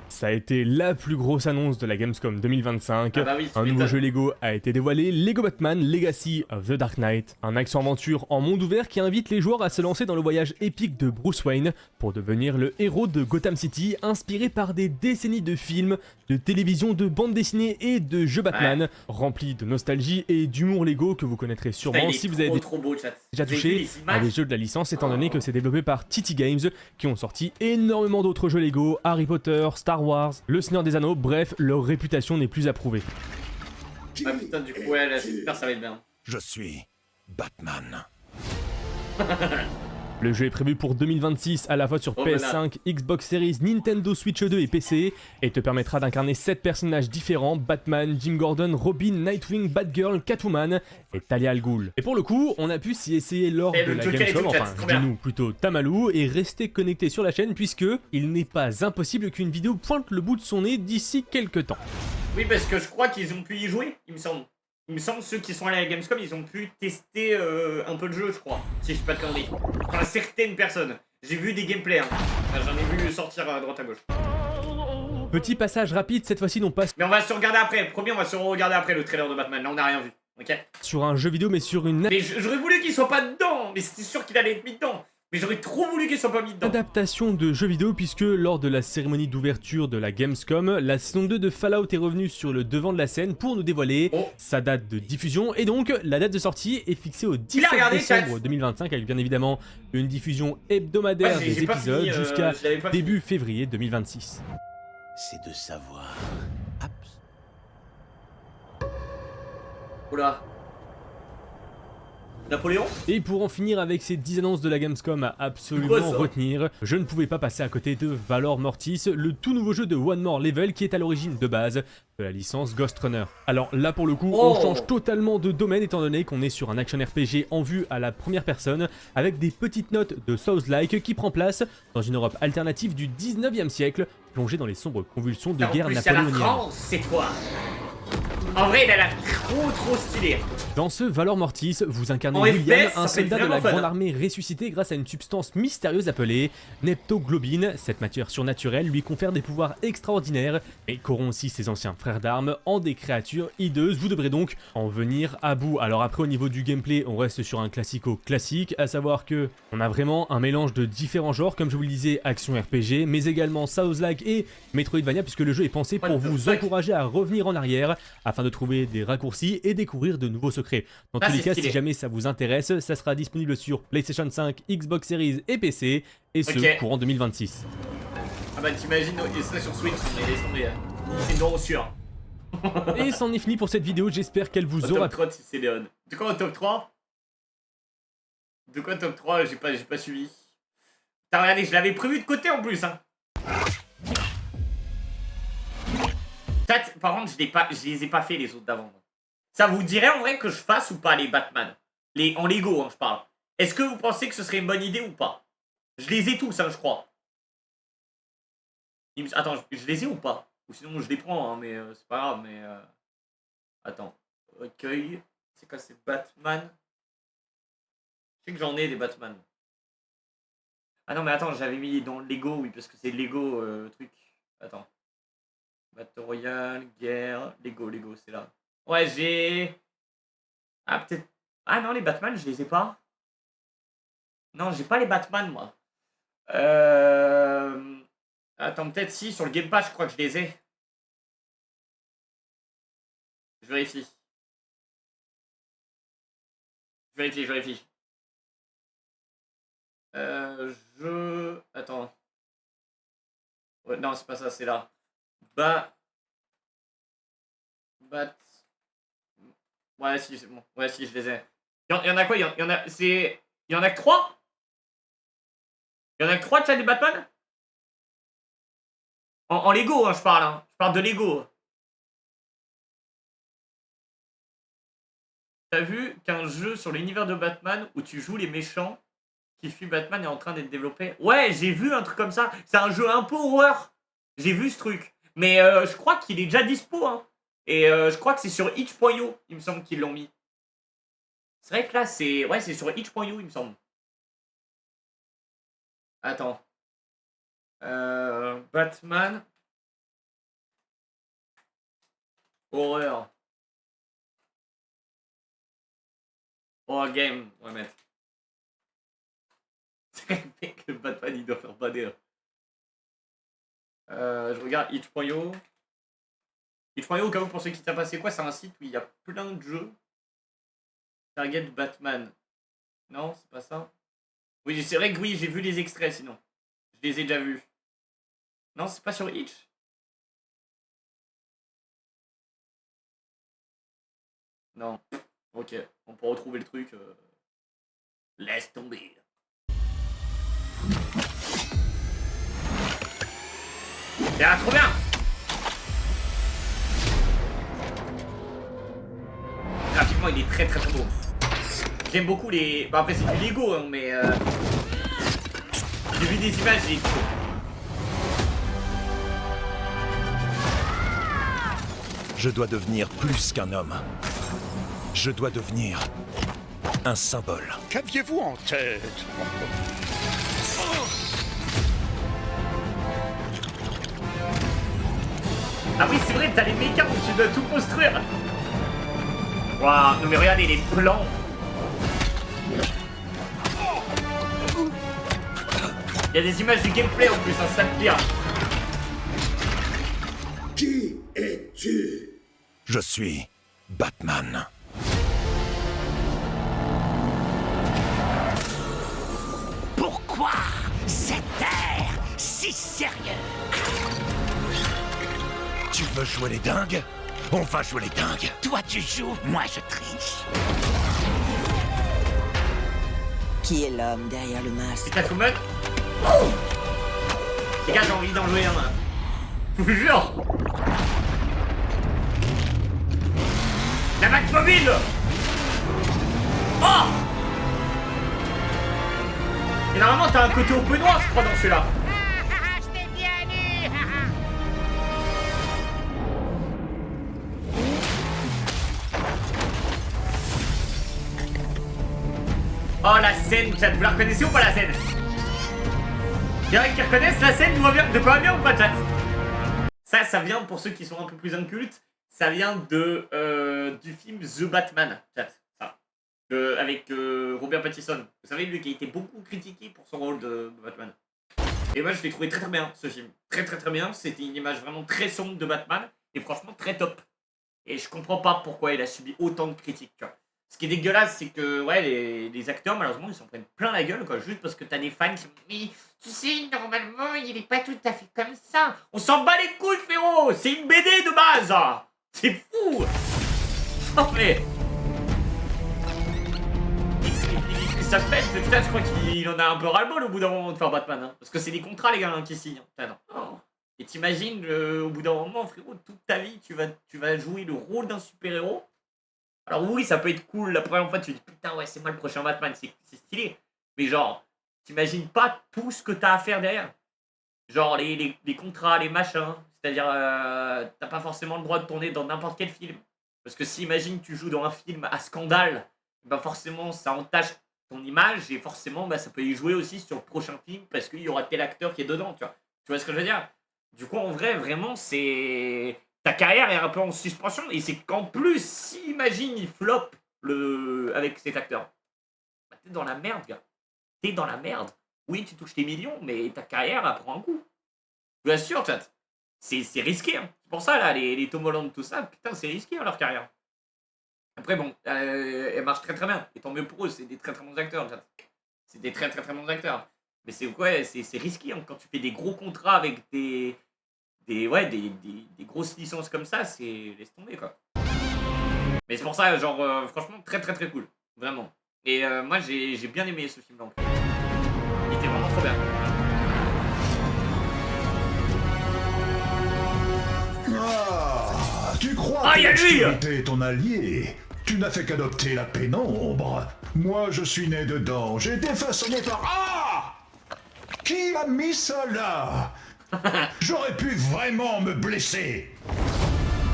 Ça a été la plus grosse annonce de la Gamescom 2025. Ah bah oui, tu un nouveau m'étonnes. jeu Lego a été dévoilé, Lego Batman Legacy of the Dark Knight. Un action-aventure en monde ouvert qui invite les joueurs à se lancer dans le voyage épique de Bruce Wayne pour devenir le héros de Gotham City, inspiré par des décennies de films, de télévision, de bandes dessinées et de jeux Batman, remplis de nostalgie et d'humour Lego que vous connaîtrez sûrement Putain, il est si vous avez trop beau, chat. déjà Vous avez vu touché les à images des jeux de la licence, étant donné que c'est développé par TT Games qui ont sorti énormément d'autres jeux Lego, Harry Potter, Star Wars, Le Seigneur des Anneaux, bref, leur réputation n'est plus à prouver. Ah putain, du coup, ouais, là, j'espère ça va être bien. Je suis Batman. Le jeu est prévu pour 2026 à la fois sur Oh, PS5, Xbox Series, Nintendo Switch 2 et PC, et te permettra d'incarner 7 personnages différents: Batman, Jim Gordon, Robin, Nightwing, Batgirl, Catwoman et Talia al Ghul. Et pour le coup, on a pu s'y essayer lors Et de le la Joker et Gamescom, tout, chat, enfin, trop bien. dis-nous plutôt Tamalou, et restez connectés sur la chaîne puisque il n'est pas impossible qu'une vidéo pointe le bout de son nez d'ici quelques temps. Oui, parce que je crois qu'ils ont pu y jouer, il me semble. Il me semble ceux qui sont allés à la Gamescom, ils ont pu tester un peu le jeu, je crois. Si je dis pas de conneries. Enfin, certaines personnes. J'ai vu des gameplays, hein. Enfin, j'en ai vu sortir à droite à gauche. Petit passage rapide, cette fois-ci non pas Mais on va se regarder après. Promis, on va se regarder après le trailer de Batman. Là, on n'a rien vu. Ok. sur un jeu vidéo mais sur une Mais j'aurais voulu qu'il soit pas dedans. Mais c'était sûr qu'il allait être mis dedans. Mais j'aurais trop voulu qu'il soit pas mis dedans. adaptation de jeux vidéo puisque lors de la cérémonie d'ouverture de la Gamescom, la saison 2 de Fallout est revenue sur le devant de la scène pour nous dévoiler sa date de diffusion, et donc la date de sortie est fixée au 17 regardé, décembre chat 2025 avec bien évidemment une diffusion hebdomadaire Ouais, des j'ai pas épisodes fini, jusqu'à je l'avais pas début février 2026. C'est de savoir. Oula. Napoléon? Et pour en finir avec ces 10 annonces de la Gamescom à absolument Quoi, ça retenir, je ne pouvais pas passer à côté de Valor Mortis, le tout nouveau jeu de One More Level qui est à l'origine de base de la licence Ghost Runner. Alors là pour le coup, on change totalement de domaine étant donné qu'on est sur un action RPG en vue à la première personne avec des petites notes de Souls-like qui prend place dans une Europe alternative du 19e siècle, plongée dans les sombres convulsions de guerre En plus, il y a la napoléonienne. France, c'est toi. En vrai, il a l'air trop stylé. Dans ce Valor Mortis, vous incarnez En William, FPS, un ça fait soldat de la vraiment fun. Grande Armée ressuscité grâce à une substance mystérieuse appelée Neptoglobine. Cette matière surnaturelle lui confère des pouvoirs extraordinaires, mais corrompt aussi ses anciens frères d'armes en des créatures hideuses. Vous devrez donc en venir à bout. Alors après, au niveau du gameplay, on reste sur un classico classique, à savoir que on a vraiment un mélange de différents genres, comme je vous le disais, action RPG, mais également Souls-like et Metroidvania, puisque le jeu est pensé pour vous encourager à revenir en arrière afin de trouver des raccourcis et découvrir de nouveaux secrets. Dans tous les cas, si jamais ça vous intéresse, ça sera disponible sur PlayStation 5, Xbox Series et PC, et ce courant 2026. Ah bah t'imagines, il serait sur Switch, mais laisse tomber. C'est non sûr. Et c'en est fini pour cette vidéo, j'espère qu'elle vous aura plu. Top 3 si c'est Léon. De quoi au top 3? De quoi top 3? J'ai pas suivi. T'as regardé, je l'avais prévu de côté en plus hein. Par contre, je les ai pas fait les autres d'avant. Ça vous dirait en vrai que je fasse ou pas les Batman? En Lego, hein, je parle. Est-ce que vous pensez que ce serait une bonne idée ou pas? Je les ai tous, hein, je crois. Attends, je les ai ou pas? Ou sinon je les prends, hein, mais c'est pas grave, mais... Attends. Recueil. C'est quoi, c'est Batman? Je sais que j'en ai des Batman. Ah non, mais attends, j'avais mis dans le Lego, oui, parce que c'est Lego, truc. Attends. Battle Royale, guerre, Lego, c'est là. Ouais, j'ai... Ah, peut-être... Ah non, les Batman, je les ai pas. Non, j'ai pas les Batman, moi. Attends, peut-être si, sur le Game Pass, je crois que je les ai. Je vérifie. Je vérifie. Attends. Ouais, non, c'est pas ça, c'est là. Ouais, si, c'est bon. Ouais, si, je les ai. Il y en a quoi? Il y en a... C'est... Il y en a que 3? Il y en a que 3 de chat des Batman? En Lego, hein, je parle. Hein. Je parle de Lego. T'as vu qu'un jeu sur l'univers de Batman où tu joues les méchants qui fuient Batman est en train d'être développé? Ouais, j'ai vu un truc comme ça. C'est un jeu un peu horreur. J'ai vu ce truc. Mais je crois qu'il est déjà dispo. Hein. Et je crois que c'est sur itch.io, il me semble qu'ils l'ont mis. C'est vrai que là, c'est... Ouais, c'est sur itch.io, il me semble. Attends. Batman. Horreur. Horror game, on va mettre. Mec, le Batman, il doit faire bader. Je regarde itch.io. Itch.io, au cas où, pour ceux qui savent pas c'est quoi, c'est un site où il y a plein de jeux. Target Batman. Non, c'est pas ça. Oui, c'est vrai que oui, j'ai vu les extraits sinon. Je les ai déjà vus. Non, c'est pas sur Itch. Non. Ok, on peut retrouver le truc. Laisse tomber. Ah, trop bien! Graphiquement, il est très beau. J'aime beaucoup les... Bah, après, c'est du Lego, hein, mais... J'ai vu des images, j'ai... Je dois devenir plus qu'un homme. Je dois devenir un symbole. Qu'aviez-vous en tête? Ah oui, c'est vrai, t'as les mécas où tu dois tout construire. Waouh, non mais regardez les plans. Il y a des images du gameplay en plus, hein, ça me pire. Qui es-tu? Je suis Batman. Pourquoi cet air si sérieux? Tu veux jouer les dingues? On va jouer les dingues. Toi tu joues, moi je triche. Qui est l'homme derrière le masque? C'est Catwoman. Les gars, j'ai envie d'en jouer un là. Je vous jure. La Batmobile. Oh. Et normalement t'as un côté open noir je crois dans celui-là. Je t'ai bien eu. Oh la scène, chat, vous la reconnaissez ou pas la scène? Il y en a qui reconnaissent la scène, de quoi bien ou pas chat? Ça vient pour ceux qui sont un peu plus incultes, ça vient de du film The Batman, chat. Ça. Avec Robert Pattinson. Vous savez, lui qui a été beaucoup critiqué pour son rôle de Batman. Et moi je l'ai trouvé très bien ce film. Très bien, c'était une image vraiment très sombre de Batman et franchement très top. Et je comprends pas pourquoi il a subi autant de critiques, tu vois. Ce qui est dégueulasse, c'est que ouais, les acteurs, malheureusement, ils s'en prennent plein la gueule, quoi, juste parce que t'as des fans qui mais tu sais, normalement, il est pas tout à fait comme ça. On s'en bat les couilles, frérot. C'est une BD de base. C'est fou. Non, mais... Ça pète, putain, je crois qu'il en a un peu ras-le-bol au bout d'un moment de faire Batman, hein. Parce que c'est des contrats, les gars, hein, qui signent. Oh. Et t'imagines, au bout d'un moment, frérot, toute ta vie, tu vas jouer le rôle d'un super-héros. Alors oui, ça peut être cool, la première fois tu te dis putain ouais c'est moi le prochain Batman, c'est stylé. Mais genre, t'imagines pas tout ce que t'as à faire derrière. Genre les contrats, les machins, c'est-à-dire t'as pas forcément le droit de tourner dans n'importe quel film. Parce que si imagine tu joues dans un film à scandale, bah forcément ça entache ton image et forcément bah, ça peut y jouer aussi sur le prochain film parce qu'il y aura tel acteur qui est dedans, tu vois. Tu vois ce que je veux dire? Du coup en vrai vraiment c'est... Ta carrière est un peu en suspension et c'est qu'en plus, si imagine il flop avec cet acteur, bah, t'es dans la merde, gars. T'es dans la merde. Oui, tu touches tes millions, mais ta carrière elle prend un coup. Je vous assure, chat. C'est risqué. Hein. C'est pour ça, là, les Tom Holland, tout ça, putain, c'est risqué hein, leur carrière. Après, bon, elle marche très bien. Et tant mieux pour eux, c'est des très bons acteurs, chat. C'est des très bons acteurs. Mais c'est quoi? C'est risqué hein, quand tu fais des gros contrats avec des grosses licences comme ça, c'est laisse tomber quoi. Mais c'est pour ça, genre franchement très cool, vraiment. Et moi j'ai bien aimé ce film là. Il était vraiment trop bien. Ah, tu crois Ah, que y a lui l'obscurité est ton allié? Tu n'as fait qu'adopter la pénombre. Moi je suis né dedans, j'ai été façonné par... Ah! Qui a mis ça là? J'aurais pu vraiment me blesser.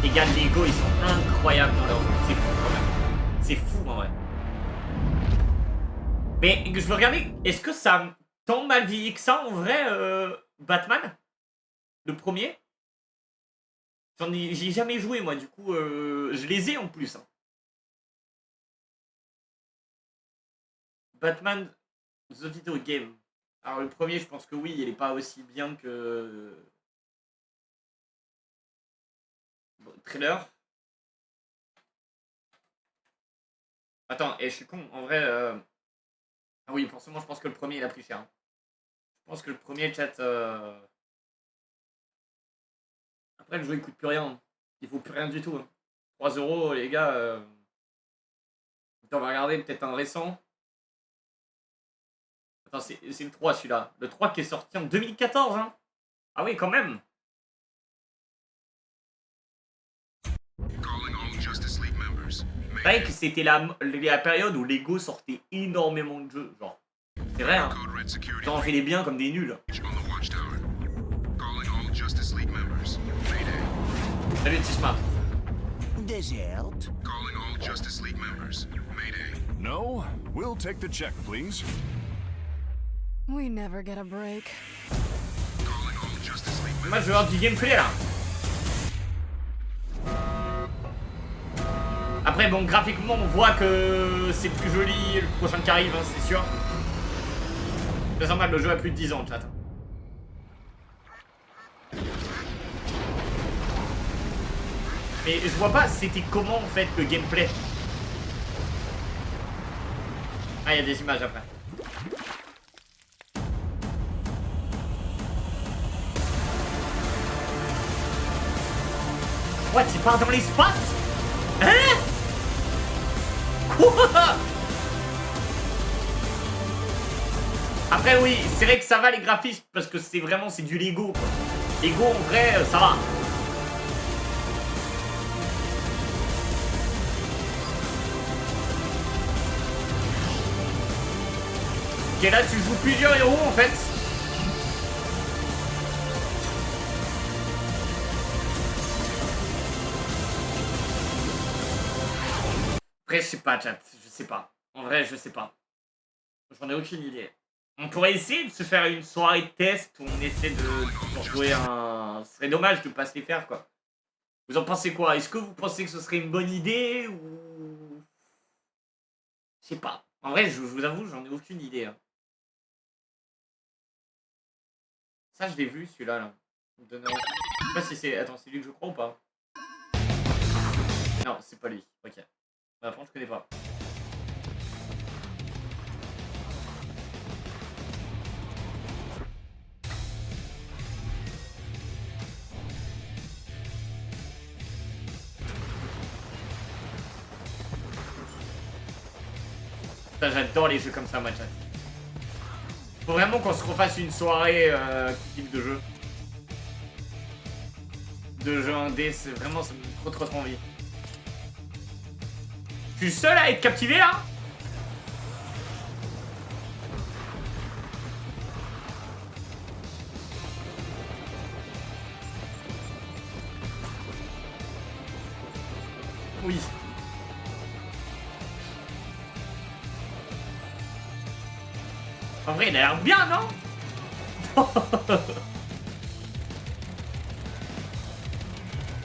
Les gars de Lego, ils sont incroyables dans leur jeu. C'est fou quand même. C'est fou en vrai. Mais je veux regarder, est-ce que ça a tant mal vieilli que ça en vrai, Batman? Le premier? J'y ai jamais joué moi, du coup, je les ai en plus. Hein. Batman The Video Game. Alors le premier, je pense que oui, il est pas aussi bien que... Bon, trailer. Attends, et je suis con, en vrai... Ah oui, forcément, je pense que le premier, il a pris cher. Hein. Je pense que le premier, chat... Après, le jeu, il coûte plus rien. Il vaut plus rien du tout. Hein. 3 €, les gars... On va regarder peut-être un récent. Attends, c'est le 3 celui-là. Le 3 qui est sorti en 2014, hein. Ah oui, quand même. C'est vrai que c'était la période où Lego sortait énormément de jeux, genre. C'est vrai, hein. Ils en fait des biens comme des nuls. Salut, Tisma. Desert. No, we'll take the check, please. We never get a break. Moi, je veux avoir du gameplay, là. Après, bon, graphiquement, on voit que c'est plus joli le prochain qui arrive, hein, c'est sûr. C'est normal, le jeu a plus de 10 ans, chat. Mais je vois pas, c'était comment, en fait, le gameplay. Ah, il y a des images après. What, il part dans l'espace? Hein? Quoi? Après oui, c'est vrai que ça va les graphismes parce que c'est vraiment c'est du Lego quoi. Lego en vrai ça va. Ok là tu joues plusieurs héros en fait. Après je sais pas chat, je sais pas. En vrai je sais pas. J'en ai aucune idée. On pourrait essayer de se faire une soirée de test où on essaie de jouer un... Ce serait dommage de pas se les faire quoi. Vous en pensez quoi? Est-ce que vous pensez que ce serait une bonne idée ou... Je sais pas. En vrai, je vous avoue, j'en ai aucune idée. Hein. Ça, je l'ai vu celui-là. Là. Il me donne envie. Je sais pas si c'est... Attends, c'est lui que je crois ou pas? Non, c'est pas lui. Ok. Bah, par contre, je connais pas. Putain, j'adore les jeux comme ça, moi, chat. Faut vraiment qu'on se refasse une soirée qui kiffe de jeu. De jeux indé, c'est vraiment, ça me donne trop envie. Je suis seul à être captivé là? Oui. En vrai, il a l'air bien, non?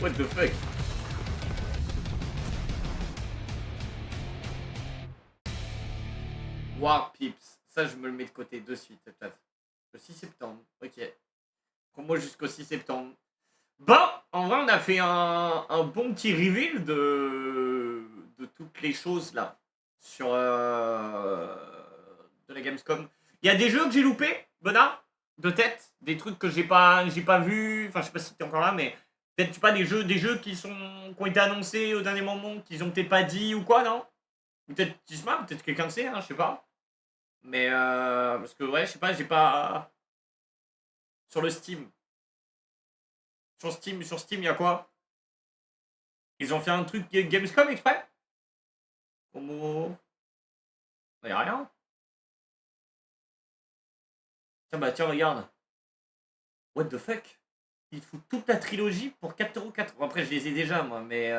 What the fuck? War Pips. Ça, je me le mets de côté de suite, peut-être. Le 6 septembre. Ok. Promo jusqu'au 6 septembre. Bon, en vrai, on a fait un bon petit reveal de toutes les choses, là. Sur... de la Gamescom. Il y a des jeux que j'ai loupés, Bonnard, de tête. Des trucs que j'ai pas vu. Enfin, je sais pas si t'es encore là, mais... Peut-être, tu sais pas, des jeux qui ont été annoncés au dernier moment, qu'ils ont peut-être pas dit ou quoi, non? Peut-être Tisma, peut-être quelqu'un le sait, hein, je sais pas. Mais parce que ouais, je sais pas, j'ai pas... Sur le Steam. Sur Steam, il y a quoi? Ils ont fait un truc Gamescom exprès? Promo... Il y a rien. Tiens, bah tiens, regarde. What the fuck? Ils foutent toute la trilogie pour 4,80 €. Après, je les ai déjà, moi, mais...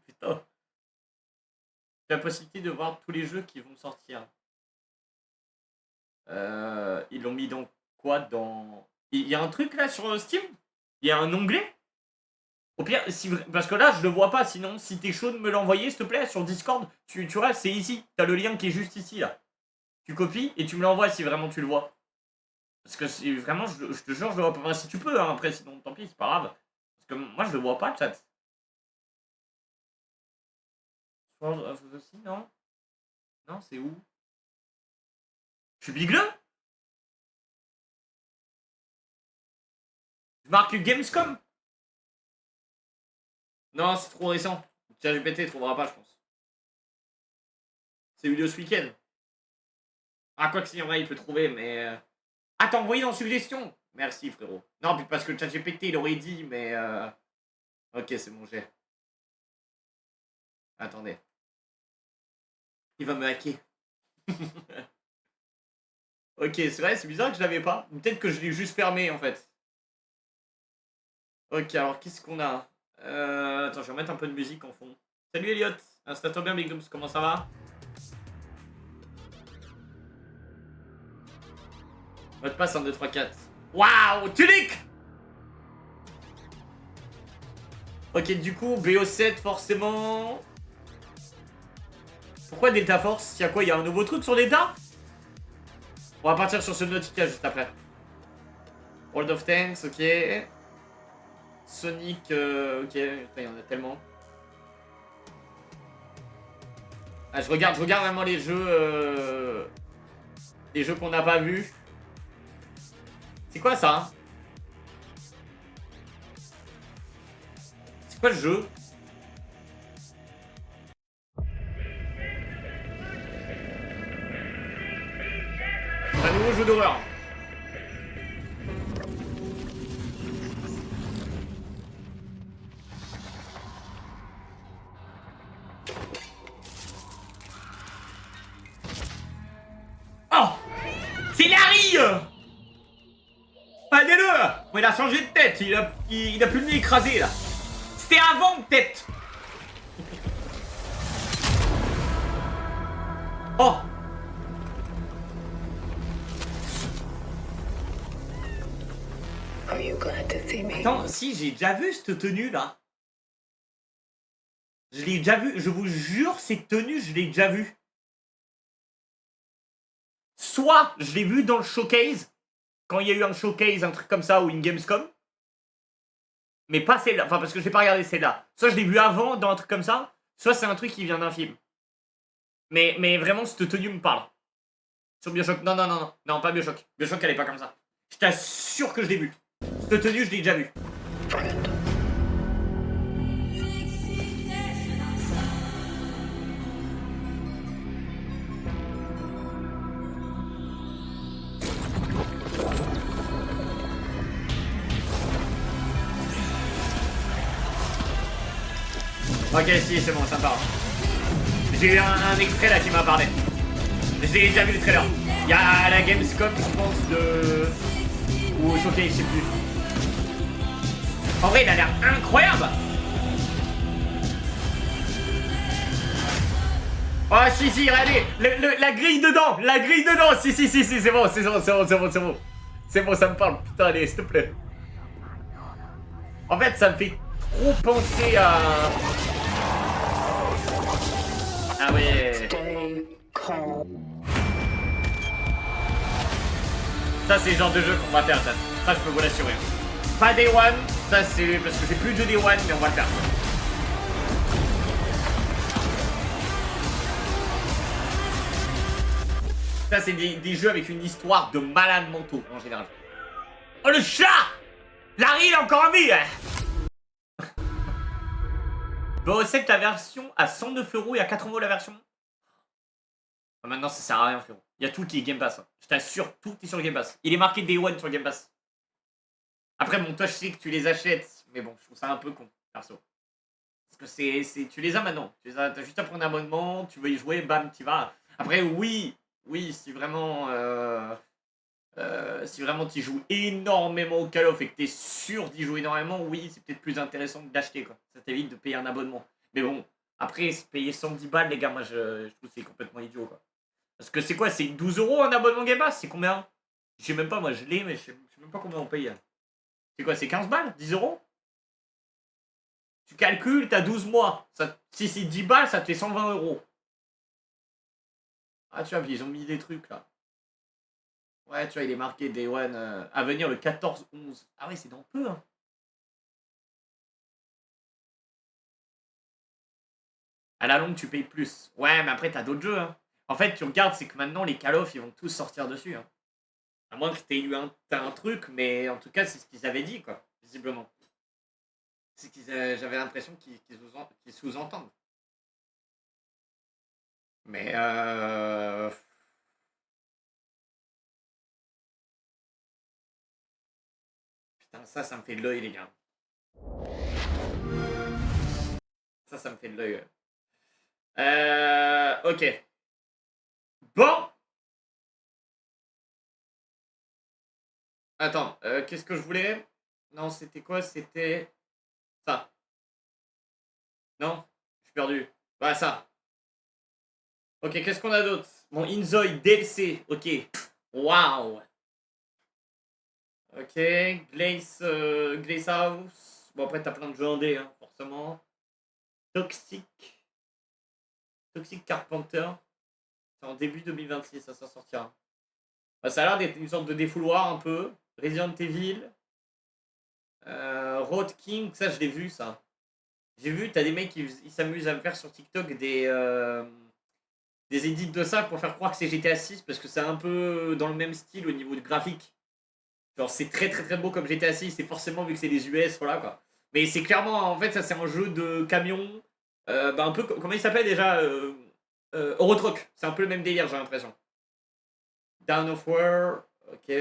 Putain. J'ai la possibilité de voir tous les jeux qui vont sortir. Ils l'ont mis dans quoi? Dans... Il y a un truc, là, sur Steam? Il y a un onglet? Au pire, si... parce que là, je le vois pas. Sinon, si t'es chaud de me l'envoyer, s'il te plaît, sur Discord, tu vois, c'est ici. T'as le lien qui est juste ici, là. Tu copies et tu me l'envoies si vraiment tu le vois. Parce que si vraiment, je te jure, je le vois pas. Enfin, si tu peux, hein, après, sinon, tant pis, c'est pas grave. Parce que moi, je le vois pas, chat. Sword of the Sea, non? Non, c'est où? Je suis bigleux? Je marque Gamescom? Non, c'est trop récent. ChatGPT trouvera pas, je pense. C'est eu lieu ce week-end. Ah, quoi que s'il y en a, il peut trouver, mais... Ah, t'as envoyé dans suggestion? Merci, frérot. Non, puis parce que ChatGPT, il aurait dit, mais... Ok, c'est bon, j'ai. Attendez. Il va me hacker. Ok, c'est vrai, c'est bizarre que je l'avais pas. Peut-être que je l'ai juste fermé, en fait. Ok, alors, qu'est-ce qu'on a? Attends, je vais remettre un peu de musique en fond. Salut, Elliot. Installe-toi bien, Big Gooms, comment ça va? Mot de passe 1, 2, 3, 4. Waouh, tunique! Ok, du coup, BO7, forcément. Pourquoi Delta Force? Y'a quoi? Y'a un nouveau truc sur Delta? On va partir sur ce Nautica juste après. World of Tanks, ok. Sonic, ok. Putain, y'en a tellement. Ah, je regarde vraiment les jeux. Les jeux qu'on n'a pas vus. C'est quoi ça? Hein? C'est quoi le jeu? aux jeux d'horreur. Oh, c'est Larry. Allez-le. Il a changé de tête, il a plus le nez écrasé là. C'était avant peut-être. Oh. Are you glad to see me? Attends, si j'ai déjà vu cette tenue là. Je l'ai déjà vu, je vous jure, cette tenue, je l'ai déjà vue. Soit je l'ai vu dans le showcase, quand il y a eu un showcase, un truc comme ça, ou une Gamescom. Mais pas celle-là, enfin parce que j'ai pas regardé celle-là. Soit je l'ai vu avant dans un truc comme ça, soit c'est un truc qui vient d'un film. Mais vraiment, cette tenue me parle. Sur Bioshock, non, pas Bioshock. Bioshock, elle est pas comme ça. Je t'assure que je l'ai vu. Cette tenue, je l'ai déjà vue. Ok, si, c'est bon, ça me parle. J'ai eu un extrait là qui m'a parlé. J'ai déjà vu le trailer. Il y a la Gamescom, je pense, ou au showcase, je sais plus. En vrai, il a l'air incroyable. Oh, si, regardez, la grille dedans, si, c'est bon. C'est bon, ça me parle, putain, allez, s'il te plaît. En fait, ça me fait trop penser à... Ah ouais. Ça, c'est le genre de jeu qu'on va faire, ça je peux vous l'assurer. Pas Day One, ça c'est parce que j'ai plus de Day One, mais on va le faire. Ça, c'est des jeux avec une histoire de malade mentaux, en général. Oh, le chat! Larry, il est encore en vie, hein. Bon, c'est que la version à 109 € et à 80 € la version. Maintenant, ça sert à rien, frérot. Il y a tout qui est Game Pass. Hein. Je t'assure, tout est sur le Game Pass. Il est marqué Day One sur le Game Pass. Après, bon, toi, je sais que tu les achètes. Mais bon, je trouve ça un peu con, perso. Parce que tu les as maintenant. T'as juste à prendre un abonnement, tu veux y jouer, bam, t'y vas. Après, oui, si vraiment... si vraiment tu joues énormément au Call of et que tu es sûr d'y jouer énormément, oui, c'est peut-être plus intéressant que d'acheter, quoi. Ça t'évite de payer un abonnement. Mais bon, après, payer 110 balles, les gars, moi, je trouve que c'est complètement idiot, quoi. Parce que c'est quoi? C'est 12 € un abonnement Game Pass? C'est combien? Je sais même pas, moi, je l'ai, mais je sais même pas combien on paye. C'est quoi? C'est 15 balles? 10 €? Tu calcules, t'as 12 mois. Si c'est 10 balles, ça te fait 120 €. Ah, tu vois, ils ont mis des trucs, là. Ouais, tu vois, il est marqué Day One à venir le 14-11. Ah ouais, c'est dans peu, hein. À la longue, tu payes plus. Ouais, mais après, t'as d'autres jeux, hein. En fait, tu regardes, c'est que maintenant, les Call of, ils vont tous sortir dessus, hein. À moins que t'aies eu un truc, mais en tout cas, c'est ce qu'ils avaient dit, quoi, visiblement. C'est qu'ils j'avais l'impression qu'ils sous-entendent. Mais putain, ça me fait de l'œil, les gars. Ça me fait de l'œil. Ok. Bon. Attends, qu'est-ce que je voulais? Non, c'était quoi? C'était ça. Non, je suis perdu. Voilà, ça. Ok, qu'est-ce qu'on a d'autre? Bon, Inzoi DLC. Ok. Waouh. Ok, Glaze House. Bon, après, t'as plein de jeux indés, hein, forcément. Toxic Carpenter. C'est en début 2026, ça sortira. Bah, ça a l'air d'être une sorte de défouloir un peu. Resident Evil. Road King, ça, je l'ai vu, ça. J'ai vu, t'as des mecs qui s'amusent à me faire sur TikTok des edits de ça pour faire croire que c'est GTA 6 parce que c'est un peu dans le même style au niveau du graphique. Genre, c'est très beau comme GTA 6, et forcément, vu que c'est des US, voilà quoi. Mais c'est clairement, en fait, ça c'est un jeu de camion. Un peu, comment il s'appelle déjà Euro Truck. C'est un peu le même délire, j'ai l'impression. Dawn of War, ok.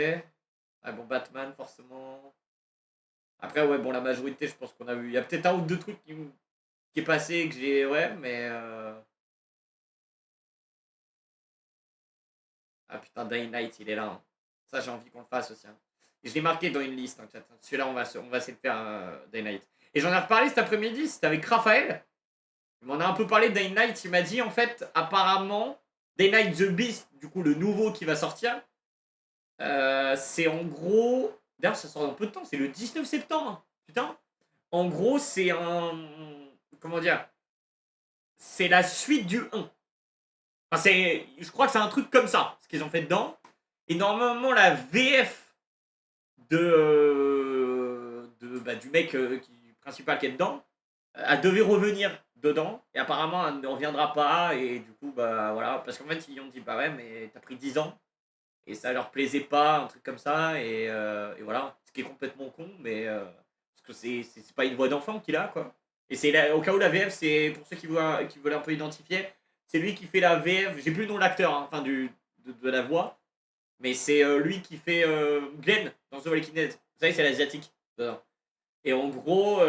Ah bon, Batman, forcément. Après, ouais, bon, la majorité, je pense qu'on a vu. Il y a peut-être un ou deux trucs qui est passé que j'ai. Ouais, mais. Ah putain, Dying Light, il est là. Hein. Ça, j'ai envie qu'on le fasse aussi. Hein. Et je l'ai marqué dans une liste, hein, chat. Celui-là, on va essayer de faire Dying Light. Et j'en ai reparlé cet après-midi, c'était avec Raphaël. Il m'en a un peu parlé de Dying Light. Il m'a dit, en fait, apparemment, Dying Light The Beast, du coup, le nouveau qui va sortir, c'est en gros. D'ailleurs, ça sort dans peu de temps, c'est le 19 septembre. Hein. Putain. En gros, c'est un. Comment dire? C'est la suite du 1. Enfin, je crois que c'est un truc comme ça, ce qu'ils ont fait dedans. Et normalement, la VF du mec principal qui est dedans, elle devait revenir dedans. Et apparemment, elle ne reviendra pas. Et du coup, bah voilà. Parce qu'en fait, ils ont dit, bah ouais, mais t'as pris 10 ans. Et ça leur plaisait pas, un truc comme ça. Et voilà. Ce qui est complètement con, mais. Parce que c'est pas une voix d'enfant qu'il a, quoi. Et c'est au cas où la VF, c'est pour ceux qui veulent un peu identifier. C'est lui qui fait la VF, j'ai plus le nom de l'acteur, hein, enfin de la voix, mais c'est lui qui fait Glenn dans The Walking Dead. Vous savez, c'est l'asiatique. Et en gros,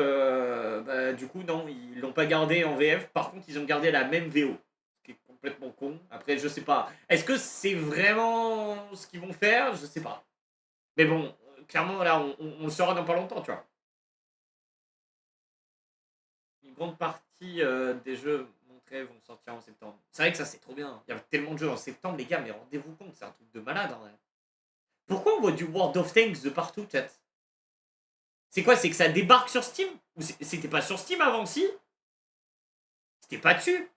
du coup, non, ils l'ont pas gardé en VF, par contre, ils ont gardé la même VO, ce qui est complètement con. Après, je sais pas. Est-ce que c'est vraiment ce qu'ils vont faire? Je sais pas. Mais bon, clairement, là, on le saura dans pas longtemps, tu vois. Une grande partie des jeux vont sortir en septembre. C'est vrai que ça c'est trop bien. Il y a tellement de jeux en septembre, les gars, mais rendez-vous compte, c'est un truc de malade en vrai. Pourquoi on voit du World of Tanks de partout, chat? C'est quoi? C'est que ça débarque sur Steam? Ou c'était pas sur Steam avant, si? C'était pas dessus?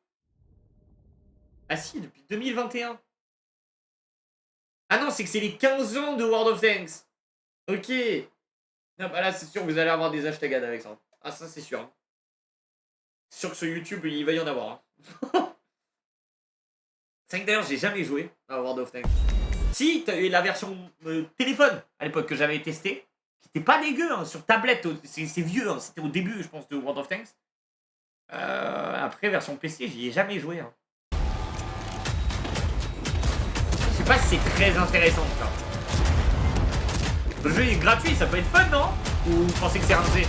Ah si, depuis 2021. Ah non, c'est que c'est les 15 ans de World of Tanks. Ok. Ah bah là, c'est sûr, vous allez avoir des hashtags avec ça. Ah ça, c'est sûr. Hein. C'est sûr que sur YouTube, il va y en avoir. Hein. C'est vrai que d'ailleurs, j'ai jamais joué à World of Tanks. Si, t'as eu la version téléphone à l'époque que j'avais testé, qui était pas dégueu, hein, sur tablette, c'est vieux, hein, c'était au début, je pense, de World of Tanks. Après, version PC, j'y ai jamais joué. Hein. Je sais pas si c'est très intéressant, ça. Le jeu est gratuit, ça peut être fun, non? Ou vous pensez que c'est rincé?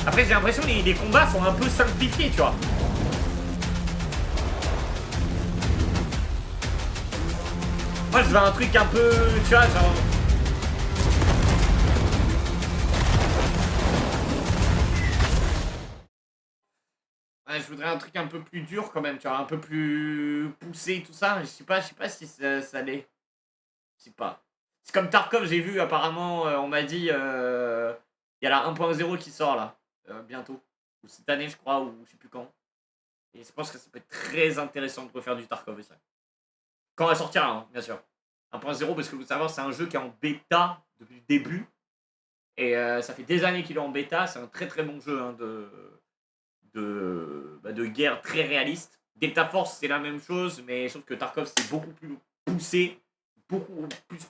Après, j'ai l'impression que les combats sont un peu simplifiés, tu vois. Moi, je veux un truc un peu, tu vois, genre... Ouais, je voudrais un truc un peu plus dur quand même, tu vois, un peu plus poussé, tout ça. Je sais pas si ça l'est. Je sais pas. C'est comme Tarkov, j'ai vu, apparemment, on m'a dit, il y a la 1.0 qui sort, là. Bientôt, ou cette année je crois, ou je sais plus quand. Et je pense que ça peut être très intéressant de refaire du Tarkov et ça. Quand elle sortira, hein, bien sûr. 1.0 parce que vous savez, c'est un jeu qui est en bêta depuis le début. Et ça fait des années qu'il est en bêta. C'est un très très bon jeu hein, de guerre très réaliste. Delta Force c'est la même chose, mais sauf que Tarkov c'est beaucoup plus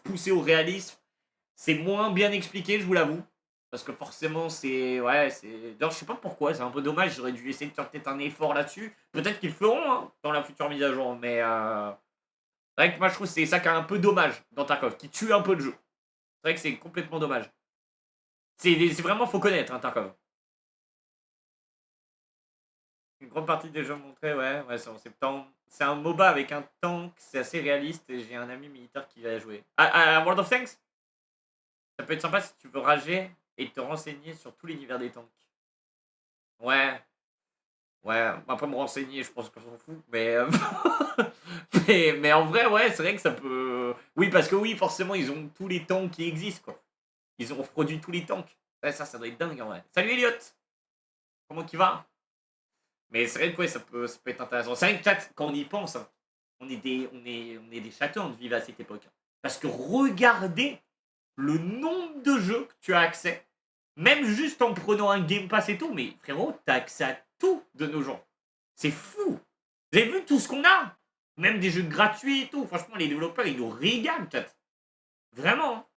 poussé au réalisme. C'est moins bien expliqué, je vous l'avoue. Parce que forcément, c'est. Ouais, c'est. D'ailleurs, je sais pas pourquoi, c'est un peu dommage. J'aurais dû essayer de faire peut-être un effort là-dessus. Peut-être qu'ils le feront hein, dans la future mise à jour. Mais. C'est vrai que moi, je trouve que c'est ça qui est un peu dommage dans Tarkov, qui tue un peu le jeu. C'est vrai que c'est complètement dommage. C'est vraiment, faut connaître hein, Tarkov. Une grande partie des jeux montrés, ouais, c'est en septembre. C'est un MOBA avec un tank, c'est assez réaliste et j'ai un ami militaire qui va jouer. À World of Tanks? Ça peut être sympa si tu veux rager et te renseigner sur tout l'univers des tanks. Ouais. Ouais, après me renseigner, je pense que j'en fous, mais... mais en vrai, ouais, c'est vrai que ça peut... Oui, parce que oui, forcément, ils ont tous les tanks qui existent, quoi. Ils ont produit tous les tanks. Ouais, ça doit être dingue, en vrai. Salut, Elliot! Comment tu vas? Mais c'est vrai que ouais, ça peut être intéressant. C'est vrai que, chat, quand on y pense, hein, on est des chatons de vivre à cette époque. Parce que regardez le nombre de jeux que tu as accès, même juste en prenant un Game Pass et tout, mais frérot, t'as accès à tout de nos jours. C'est fou. Vous avez vu tout ce qu'on a? Même des jeux gratuits et tout. Franchement, les développeurs, ils nous régalent, chat. Vraiment. Hein.